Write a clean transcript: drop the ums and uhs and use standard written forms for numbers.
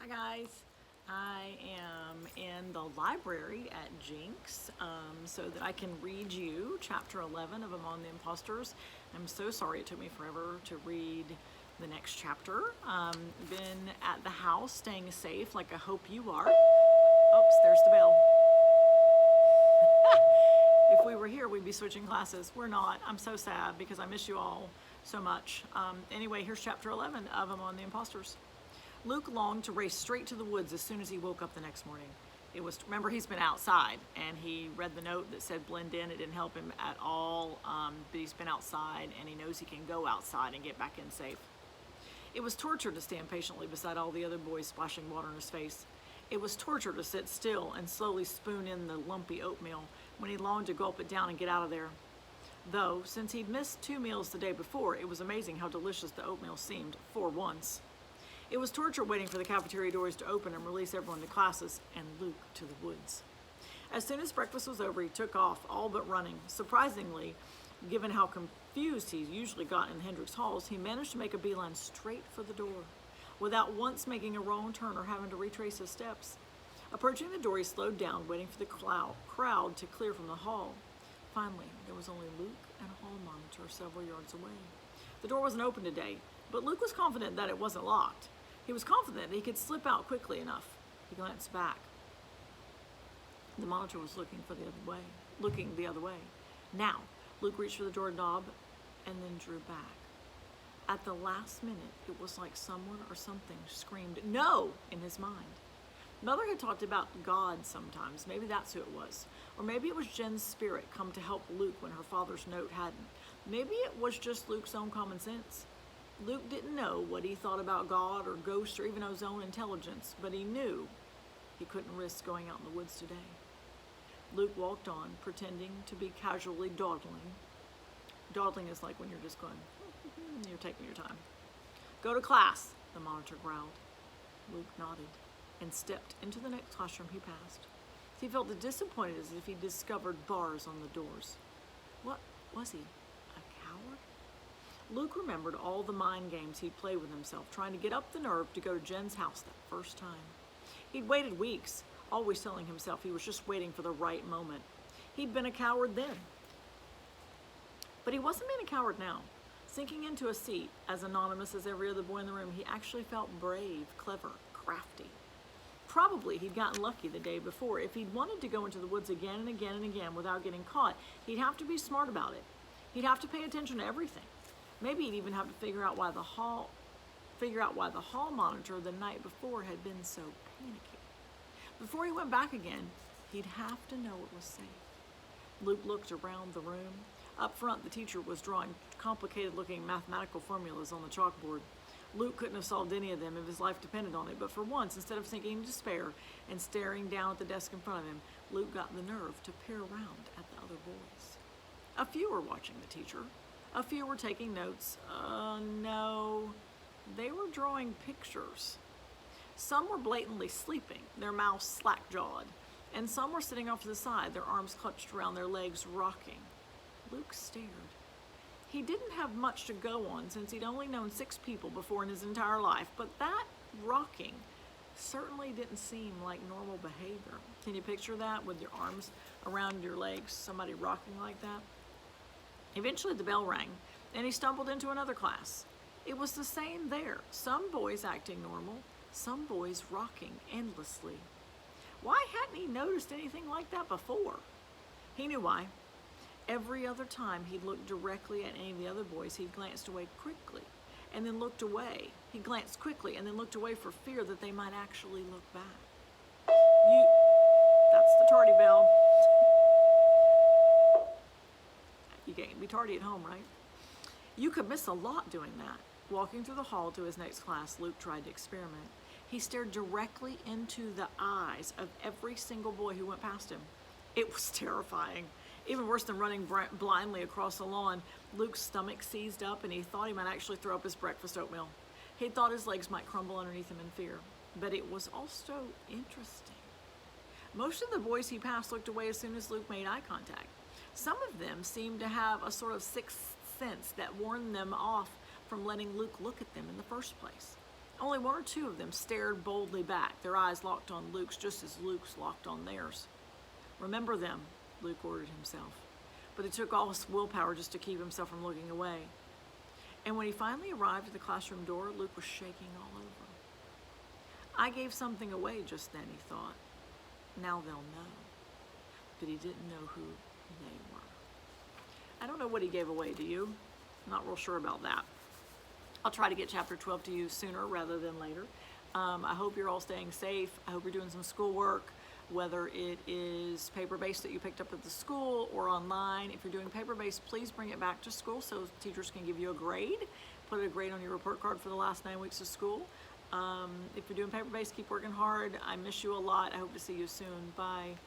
Hi guys, I am in the library at Jinx so that I can read you chapter 11 of Among the Imposters. I'm so sorry it took me forever to read the next chapter. Been at the house staying safe like I hope you are. Oops, there's the bell. If we were here, we'd be switching classes. We're not. I'm so sad because I miss you all so much. Anyway, here's chapter 11 of Among the Imposters. Luke longed to race straight to the woods as soon as he woke up the next morning. Remember, he's been outside, and he read the note that said blend in. It didn't help him at all, but he's been outside, and he knows he can go outside and get back in safe. It was torture to stand patiently beside all the other boys splashing water in his face. It was torture to sit still and slowly spoon in the lumpy oatmeal when he longed to gulp it down and get out of there. Though, since he'd missed 2 meals the day before, it was amazing how delicious the oatmeal seemed for once. It was torture waiting for the cafeteria doors to open and release everyone to classes and Luke to the woods. As soon as breakfast was over, he took off, all but running. Surprisingly, given how confused he usually got in Hendrick's halls, he managed to make a beeline straight for the door, without once making a wrong turn or having to retrace his steps. Approaching the door, he slowed down, waiting for the crowd to clear from the hall. Finally, there was only Luke and a hall monitor several yards away. The door wasn't open today, but Luke was confident that it wasn't locked. He was confident that he could slip out quickly enough. He glanced back. The monitor was looking the other way. Now, Luke reached for the doorknob and then drew back. At the last minute, it was like someone or something screamed, "No!" in his mind. Mother had talked about God sometimes. Maybe that's who it was. Or maybe it was Jen's spirit come to help Luke when her father's note hadn't. Maybe it was just Luke's own common sense. Luke didn't know what he thought about God or ghosts or even his own intelligence, but he knew he couldn't risk going out in the woods today. Luke walked on, pretending to be casually dawdling. Dawdling is like when you're just going, you're taking your time. "Go to class," the monitor growled. Luke nodded and stepped into the next classroom he passed. He felt as disappointed as if he'd discovered bars on the doors. What was he, a coward? Luke remembered all the mind games he'd played with himself, trying to get up the nerve to go to Jen's house that first time. He'd waited weeks, always telling himself he was just waiting for the right moment. He'd been a coward then. But he wasn't being a coward now. Sinking into a seat, as anonymous as every other boy in the room, he actually felt brave, clever, crafty. Probably he'd gotten lucky the day before. If he'd wanted to go into the woods again and again and again without getting caught, he'd have to be smart about it. He'd have to pay attention to everything. Maybe he'd even have to figure out why the hall monitor the night before had been so panicky. Before he went back again, he'd have to know it was safe. Luke looked around the room. Up front, the teacher was drawing complicated-looking mathematical formulas on the chalkboard. Luke couldn't have solved any of them if his life depended on it, but for once, instead of sinking in despair and staring down at the desk in front of him, Luke got the nerve to peer around at the other boys. A few were watching the teacher. A few were taking notes. No, they were drawing pictures. Some were blatantly sleeping, their mouths slack-jawed, and some were sitting off to the side, their arms clutched around their legs, rocking. Luke stared. He didn't have much to go on since he'd only known 6 people before in his entire life, but that rocking certainly didn't seem like normal behavior. Can you picture that with your arms around your legs, somebody rocking like that? Eventually the bell rang, and he stumbled into another class. It was the same there. Some boys acting normal, some boys rocking endlessly. Why hadn't he noticed anything like that before? He knew why. Every other time he'd looked directly at any of the other boys, he'd glanced away quickly and then looked away. He glanced quickly and then looked away for fear that they might actually look back. That's the tardy bell. You can't be tardy at home, right? You could miss a lot doing that. Walking through the hall to his next class, Luke tried to experiment. He stared directly into the eyes of every single boy who went past him. It was terrifying. Even worse than running blindly across the lawn, Luke's stomach seized up and he thought he might actually throw up his breakfast oatmeal. He thought his legs might crumble underneath him in fear. But it was also interesting. Most of the boys he passed looked away as soon as Luke made eye contact. Some of them seemed to have a sort of sixth sense that warned them off from letting Luke look at them in the first place. Only one or two of them stared boldly back, their eyes locked on Luke's just as Luke's locked on theirs. "Remember them," Luke ordered himself, but it took all his willpower just to keep himself from looking away. And when he finally arrived at the classroom door, Luke was shaking all over. "I gave something away just then," he thought. "Now they'll know." But he didn't know who they were. I don't know what he gave away, do you? I'm not real sure about that. I'll try to get chapter 12 to you sooner rather than later. I hope you're all staying safe. I hope you're doing some schoolwork, whether it is paper-based that you picked up at the school or online. If you're doing paper-based, please bring it back to school so teachers can give you a grade. Put a grade on your report card for the last 9 weeks of school. If you're doing paper-based, keep working hard. I miss you a lot. I hope to see you soon. Bye.